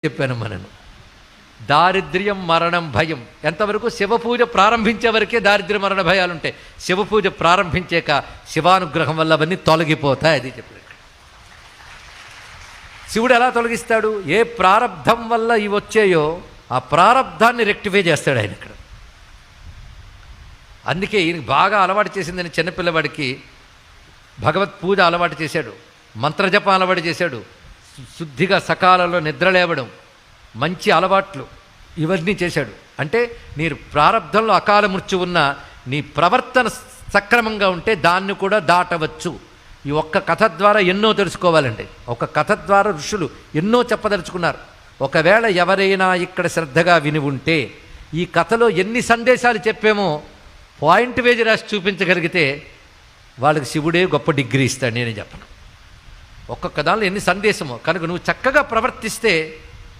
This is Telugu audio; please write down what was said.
చెప్పాను మనను. దారిద్ర్యం మరణం భయం ఎంతవరకు శివపూజ ప్రారంభించే వరకే దారిద్ర్య మరణ భయాలు ఉంటాయి. శివపూజ ప్రారంభించాక శివానుగ్రహం వల్ల అవన్నీ తొలగిపోతాయి. అది చెప్పాడు. శివుడు ఎలా తొలగిస్తాడు? ఏ ప్రారబ్ధం వల్ల ఇవి వచ్చాయో ఆ ప్రారబ్ధాన్ని రెక్టిఫై చేస్తాడు ఆయన ఇక్కడ. అందుకే ఈయనకి బాగా అలవాటు చేసిందని చిన్నపిల్లవాడికి భగవత్ పూజ అలవాటు చేశాడు, మంత్రజపం అలవాటు చేశాడు, శుద్ధిగా సకాలంలో నిద్ర లేవడం, మంచి అలవాట్లు ఇవన్నీ చేశాడు. అంటే నీ ప్రారంధంలో అకాల మృత్యు ఉన్న నీ ప్రవర్తన సక్రమంగా ఉంటే దాన్ని కూడా దాటవచ్చు. ఈ ఒక్క కథ ద్వారా ఎన్నో తెలుసుకోవాలండి. ఒక కథ ద్వారా ఋషులు ఎన్నో చెప్పదలుచుకున్నారు. ఒకవేళ ఎవరైనా ఇక్కడ శ్రద్ధగా విని ఉంటే ఈ కథలో ఎన్ని సందేశాలు చెప్పామో పాయింట్ వేసి రాసి చూపించగలిగితే వాళ్ళకి శివుడే గొప్ప డిగ్రీ ఇస్తాడు. నేనే చెప్పను. ఒక్కొక్క దానిలో ఎన్ని సందేశమో కనుక నువ్వు చక్కగా ప్రవర్తిస్తే